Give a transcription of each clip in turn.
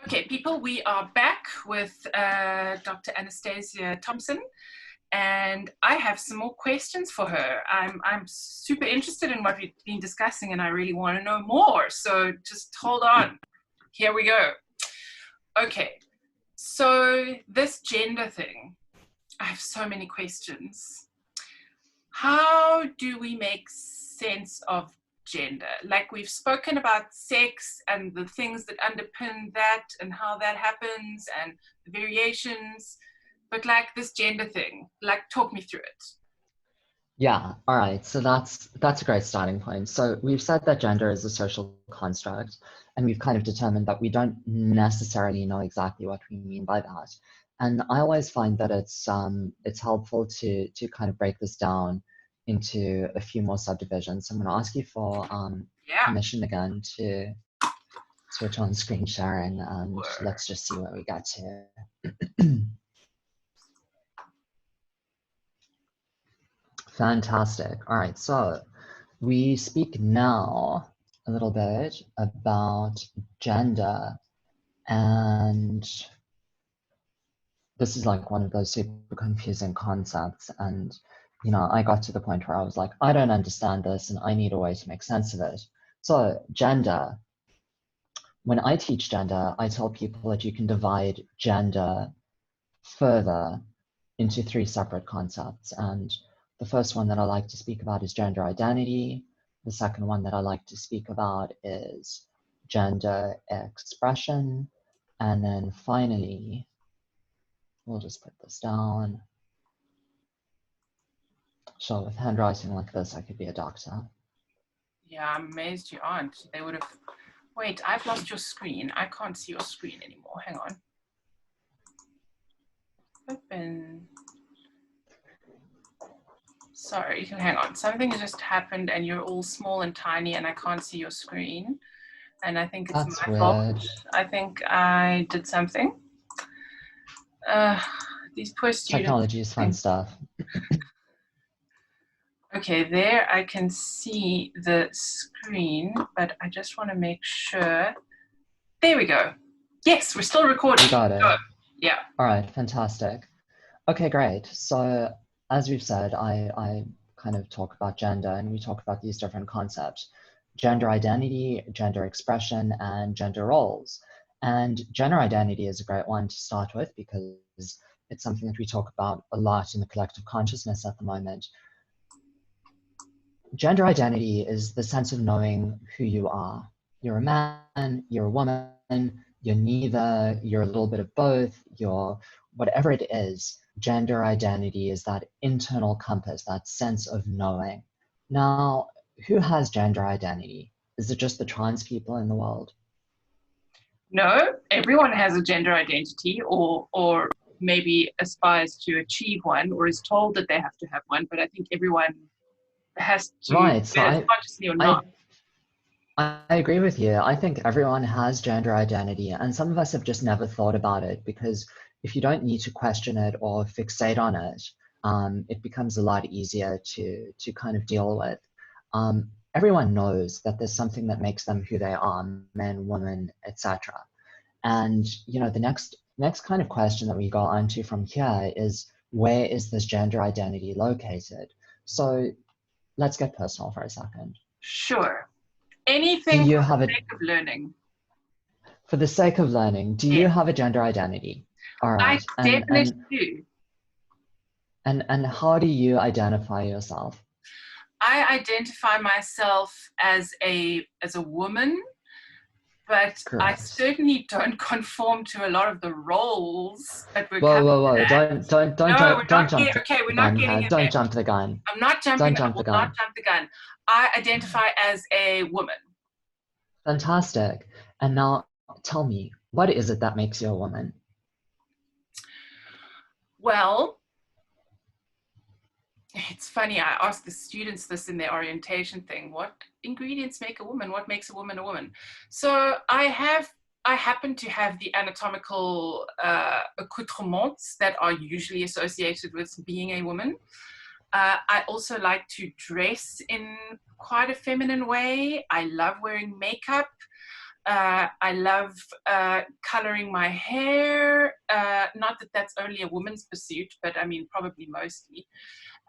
Okay, people, we are back with Dr. Anastasia Thompson, and I have some more questions for her. I'm super interested in what we've been discussing, and I really want to know more. So just hold on. Here we go. Okay, so this gender thing, I have so many questions. How do we make sense of gender? Like, we've spoken about sex and the things that underpin that and how that happens and the variations, but like this gender thing, like, talk me through it. Yeah, all right. So that's a great starting point. So we've said that gender is a social construct, and we've kind of determined that we don't necessarily know exactly what we mean by that. And I always find that it's helpful to kind of break this down into a few more subdivisions. So I'm going to ask you for Yeah. permission again to switch on screen sharing, and Sure. let's just see where we get to. Fantastic. All right, so we speak now a little bit about gender, and this is like one of those super confusing concepts. And, you know, I got to the point where I was like, I don't understand this and I need a way to make sense of it. So gender, when I teach gender, I tell people that you can divide gender further into three separate concepts. And the first one that I like to speak about is gender identity. The second one that I like to speak about is gender expression. And then finally, we'll just put this down. So with handwriting like this, I could be a doctor. Yeah, I'm amazed you aren't. They would have. Wait, I've lost your screen. I can't see your screen anymore. Hang on. Open. Sorry, hang on. Something has just happened and you're all small and tiny and I can't see your screen. And I think it's That's my fault. weird. I think I did something. These poor students. Technology is fun stuff. Okay, there I can see the screen, but I just want to make sure. There we go. Yes, we're still recording. You got it. Go. Yeah. All right, fantastic. Okay, great. So as we've said, I kind of talk about gender and we talk about these different concepts: gender identity, gender expression, and gender roles. And gender identity is a great one to start with because it's something that we talk about a lot in the collective consciousness at the moment. Gender identity is the sense of knowing who you are. You're a man, you're a woman, you're neither, you're a little bit of both, you're whatever it is. Gender identity is that internal compass, that sense of knowing. Now, who has gender identity? Is it just the trans people in the world? No, everyone has a gender identity or maybe aspires to achieve one or is told that they have to have one, but I think everyone has to, Right, so consciously or I not. I agree with you. I think everyone has gender identity, and some of us have just never thought about it because if you don't need to question it or fixate on it, it becomes a lot easier to kind of deal with. Everyone knows that there's something that makes them who they are, men, women, etc. And you know, the next kind of question that we go on to from here is, where is this gender identity located? So let's get personal for a second. Sure. Do Anything you for the have a sake of learning. For the sake of learning, do you Yeah, have a gender identity? All I right. definitely do. And how do you identify yourself? I identify myself as a woman, but I Correct. certainly don't conform to a lot of the roles that we're Whoa, coming whoa, whoa. at. No, we're Don't not jump getting, the okay, we're not gun getting here. in Don't there. jump the gun. I'm not jumping, Don't I jump the will not gun. jump the gun. I identify as a woman. Fantastic. And now tell me, what is it that makes you a woman? Well, it's funny, I ask the students this in their orientation thing: what ingredients make a woman? What makes a woman a woman? So I happen to have the anatomical accoutrements that are usually associated with being a woman. I also like to dress in quite a feminine way. I love wearing makeup. I love coloring my hair. Not that that's only a woman's pursuit, but I mean, probably mostly.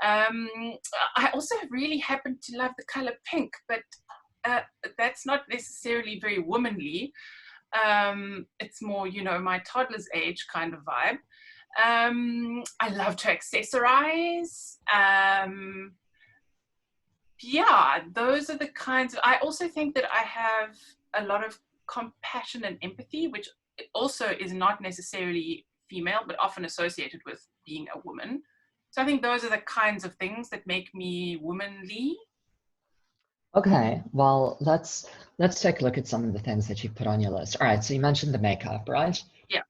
I also really happen to love the color pink, but that's not necessarily very womanly. It's more, you know, my toddler's age kind of vibe. I love to accessorize. Yeah, those are the kinds of, I also think that I have a lot of compassion and empathy, which also is not necessarily female, but often associated with being a woman. So I think those are the kinds of things that make me womanly. Okay, well, let's take a look at some of the things that you put on your list. All right, so you mentioned the makeup, right? Yeah.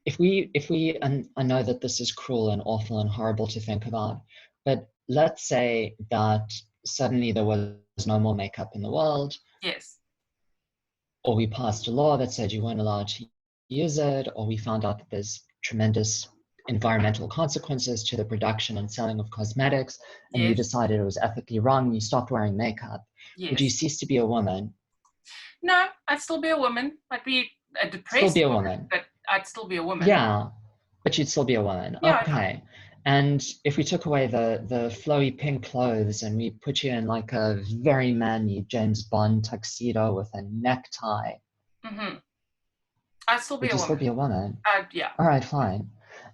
If we and I know that this is cruel and awful and horrible to think about, but let's say that suddenly there was no more makeup in the world, Yes. or we passed a law that said you weren't allowed to use it, or we found out that there's tremendous environmental consequences to the production and selling of cosmetics, and you Yes. decided it was ethically wrong, and you stopped wearing makeup. Would you Yes. cease to be a woman? No, I'd still be a woman. I'd be a Still depressed be a woman, woman. but I'd still be a woman. Yeah, but you'd still be a woman. Yeah, yeah. Okay. And if we took away the flowy pink clothes and we put you in like a very manly James Bond tuxedo with a necktie, Mm-hmm. I'd still be would a you still woman. be a woman? Yeah. All right, fine.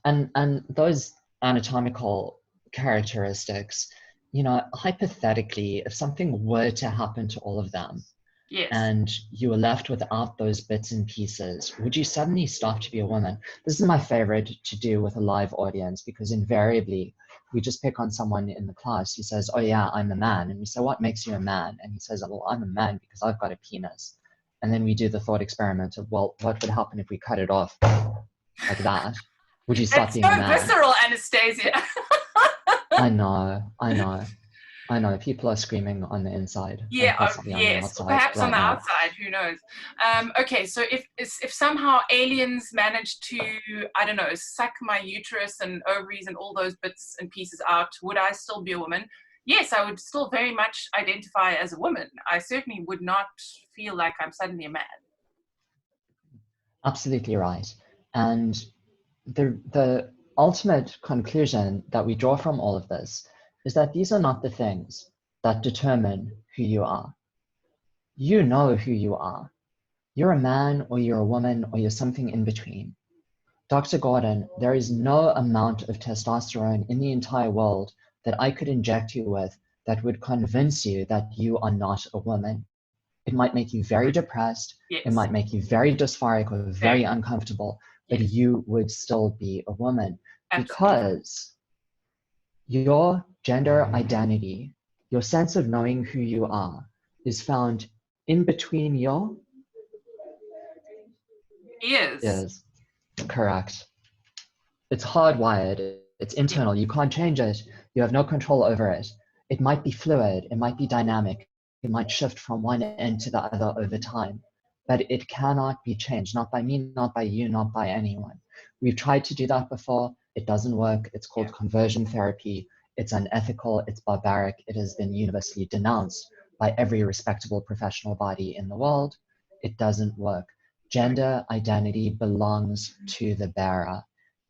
And those anatomical characteristics, you know, hypothetically, if something were to happen to all of them, Yes. and you were left without those bits and pieces, would you suddenly stop to be a woman? This is my favorite to do with a live audience because invariably we just pick on someone in the class who says, oh yeah, I'm a man. And we say, what makes you a man? And he says, well, I'm a man because I've got a penis. And then we do the thought experiment of, well, what would happen if we cut it off like that? Would you stop It's being a so man? visceral, Anastasia. I know, I know, I know. People are screaming on the inside and Yeah, possibly on the yes, or outside perhaps on right the now. outside, who knows? Okay, so if somehow aliens manage to, I don't know, suck my uterus and ovaries and all those bits and pieces out, would I still be a woman? Yes, I would still very much identify as a woman. I certainly would not feel like I'm suddenly a man. Absolutely right. And the ultimate conclusion that we draw from all of this is that these are not the things that determine who you are. You know who you are. You're a man or you're a woman or you're something in between. Dr. Gordon, there is no amount of testosterone in the entire world that I could inject you with that would convince you that you are not a woman. It might make you very depressed. It Yes, might make you very dysphoric or very very, uncomfortable, but yes, you would still be a woman absolutely. because your gender identity, your sense of knowing who you are, is found in between your Is, ears. Correct. It's hardwired, it's yes, internal. You can't change it. You have no control over it. It might be fluid, it might be dynamic, it might shift from one end to the other over time, but it cannot be changed, not by me, not by you, not by anyone. We've tried to do that before. It doesn't work. It's yeah, called conversion therapy. It's unethical. It's barbaric. It has been universally denounced by every respectable professional body in the world. It doesn't work. correct. Gender identity belongs to the bearer.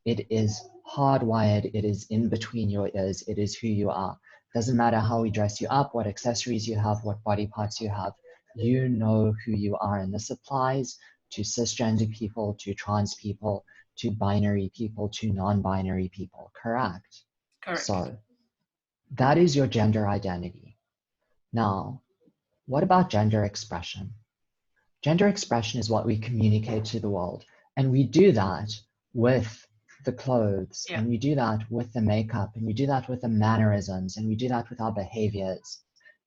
It is hardwired. It is in between your ears. It is who you are. Doesn't matter how we dress you up, what accessories you have, what body parts you have. You know who you are. And this applies to cisgender people, to trans people, to binary people, to non-binary people. Correct. Correct. So that is your gender identity. Now, what about gender expression? Gender expression is what we communicate to the world. And we do that with the clothes, Yeah, and we do that with the makeup, and we do that with the mannerisms, and we do that with our behaviors.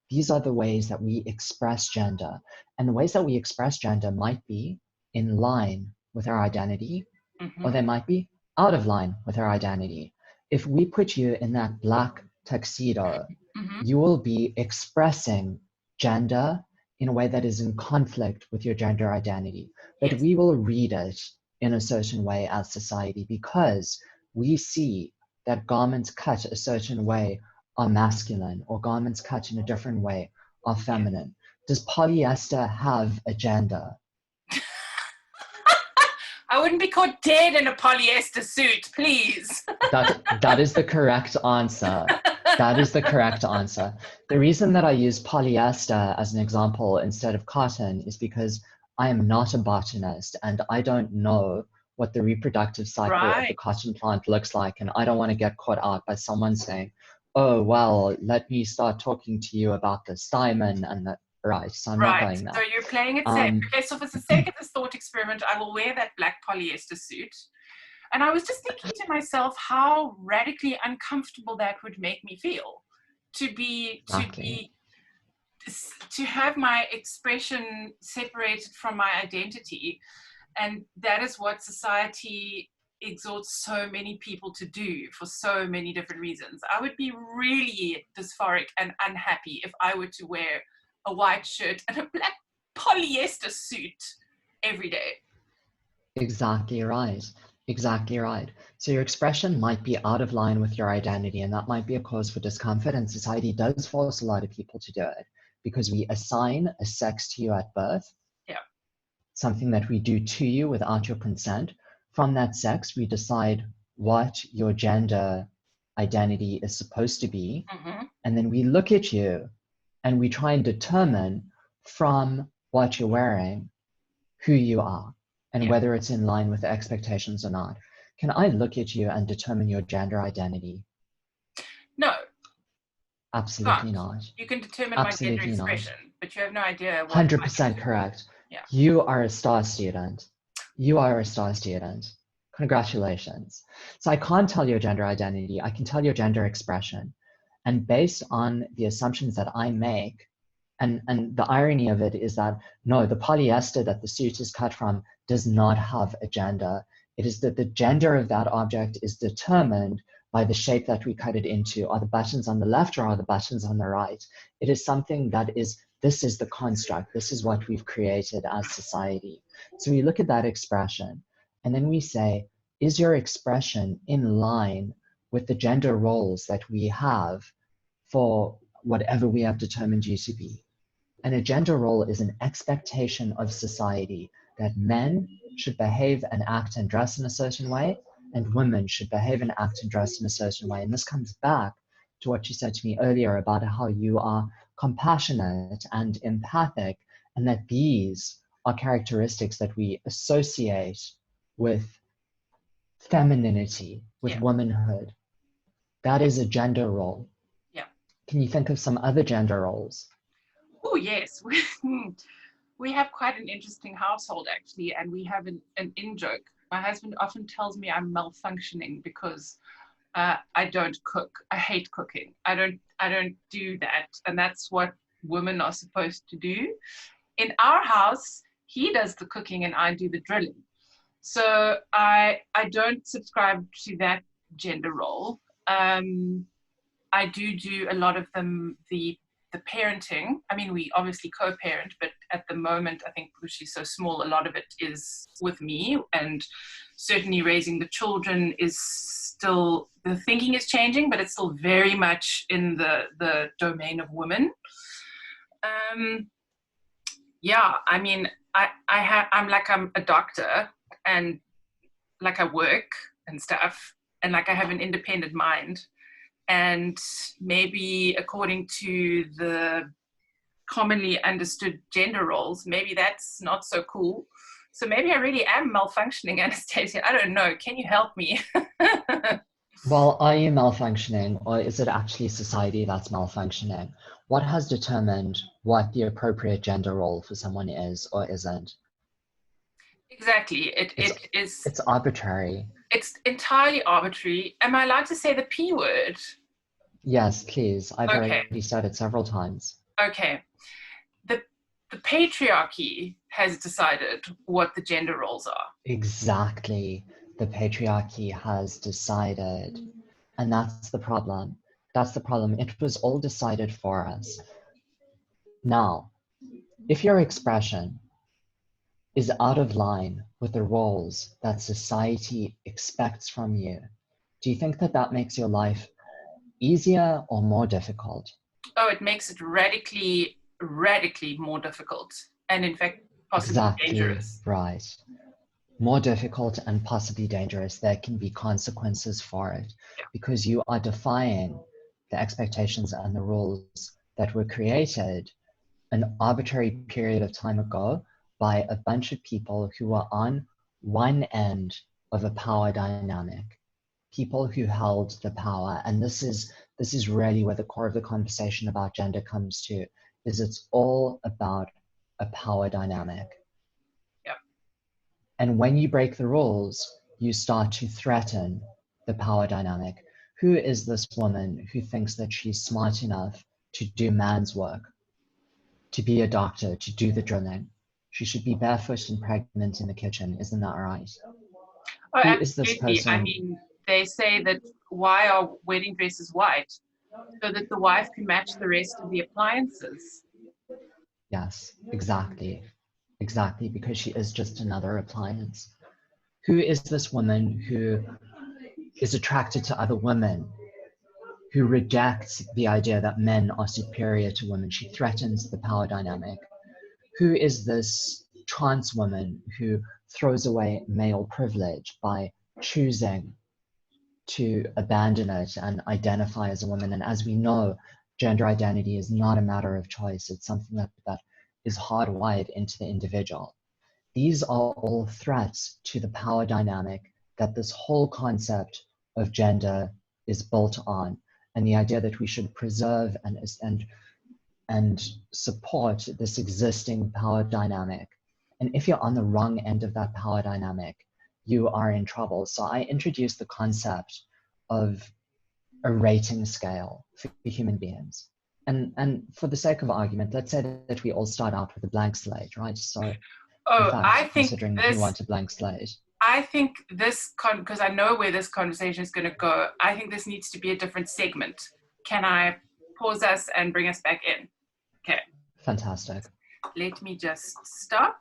These are the ways that we express gender. And the ways that we express gender might be in line with our identity, or mm-hmm. they might be out of line with our identity. If we put you in that black tuxedo, Mm-hmm. you will be expressing gender in a way that is in conflict with your gender identity. But Yes, we will read it in a certain way as society because we see that garments cut a certain way are masculine or garments cut in a different way are yes. feminine. Does polyester have a gender? I wouldn't be caught dead in a polyester suit, please. That is the correct answer. That is the correct answer. The reason that I use polyester as an example instead of cotton is because I am not a botanist and I don't know what the reproductive cycle of the Right, cotton plant looks like. And I don't want to get caught out by someone saying, oh, well, let me start talking to you about the stamen and the, right. So I'm not right. going So there. you're playing it safe. Okay, so for the sake of this thought experiment, I will wear that black polyester suit. And I was just thinking to myself how radically uncomfortable that would make me feel to Exactly. have my expression separated from my identity. And that is what society exhorts so many people to do for so many different reasons. I would be really dysphoric and unhappy if I were to wear a white shirt and a black polyester suit every day. Exactly right. Exactly right. So your expression might be out of line with your identity, and that might be a cause for discomfort. And society does force a lot of people to do it because we assign a sex to you at birth, Yeah. something that we do to you without your consent. From that sex, we decide what your gender identity is supposed to be. Mm-hmm. And then we look at you and we try and determine from what you're wearing who you are and Yeah. whether it's in line with the expectations or not. Can I look at you and determine your gender identity? No, Absolutely can't. not. You can determine my gender Absolutely not. expression, but you have no idea what my 100% gender is. correct. Yeah. You are a star student. You are a star student. Congratulations. So I can't tell your gender identity. I can tell your gender expression. And based on the assumptions that I make, and the irony of it is that no, the polyester that the suit is cut from does not have a gender. It is that the gender of that object is determined by the shape that we cut it into. Are the buttons on the left or are the buttons on the right? It is something that is, this is the construct. This is what we've created as society. So we look at that expression and then we say, is your expression in line with the gender roles that we have for whatever we have determined you to be? And a gender role is an expectation of society that men should behave and act and dress in a certain way, and women should behave and act and dress in a certain way. And this comes back to what you said to me earlier about how you are compassionate and empathic, and that these are characteristics that we associate with femininity, with Yeah. womanhood. That is a gender role. Yeah. Can you think of some other gender roles? Oh, yes. We have quite an interesting household, actually, and we have an in-joke. My husband often tells me I'm malfunctioning because I don't cook. I hate cooking. I don't do that. And that's what women are supposed to do. In our house, he does the cooking and I do the drilling. So I don't subscribe to that gender role. I do a lot of the parenting. I mean, we obviously co-parent, but at the moment, I think because she's so small, a lot of it is with me, and certainly raising the children is still, the thinking is changing, but it's still very much in the domain of women. Yeah, I mean, I'm a doctor, and like I work and stuff, and like I have an independent mind, and maybe according to the commonly understood gender roles, maybe that's not so cool. So maybe I really am malfunctioning, Anastasia. I don't know. Can you help me? Well, are you malfunctioning, or is it actually society that's malfunctioning? What has determined what the appropriate gender role for someone is or isn't? Exactly. It's It is. it's arbitrary. It's entirely arbitrary. Am I allowed to say the P word? Yes, please. I've Okay. already said it several times. Okay. The the patriarchy has decided what the gender roles are. Exactly. The patriarchy has decided. And that's the problem. That's the problem. It was all decided for us. Now, if your expression is out of line with the roles that society expects from you, do you think that that makes your life easier or more difficult? Oh, it makes it radically more difficult, and in fact, possibly Exactly dangerous. right. more difficult and possibly dangerous, there can be consequences for it, because you are defying the expectations and the rules that were created an arbitrary period of time ago by a bunch of people who were on one end of a power dynamic, people who held the power. And this is really where the core of the conversation about gender comes to, is it's all about a power dynamic. Yep. And when you break the rules, you start to threaten the power dynamic. Who is this woman who thinks that she's smart enough to do man's work, to be a doctor, to do the drilling? She should be barefoot and pregnant in the kitchen. Isn't that right? Oh, Who is this absolutely. I person? mean, they say that why are wedding dresses white? So that the wife can match the rest of the appliances. Yes, exactly. Exactly, because she is just another appliance. Who is this woman who is attracted to other women, who rejects the idea that men are superior to women? She threatens the power dynamic. Who is this trans woman who throws away male privilege by choosing to abandon it and identify as a woman? And as we know, gender identity is not a matter of choice. It's something that is hardwired into the individual. These are all threats to the power dynamic that this whole concept of gender is built on, and the idea that we should preserve and support this existing power dynamic. And if you're on the wrong end of that power dynamic, you are in trouble. So I introduced the concept of a rating scale for human beings. And for the sake of argument, let's say that we all start out with a blank slate, right? So in Oh, fact, considering that we want a blank slate. I think this, because I know where this conversation is going to go, I think this needs to be a different segment. Can I pause us and bring us back in? Okay. Fantastic. Let me just stop.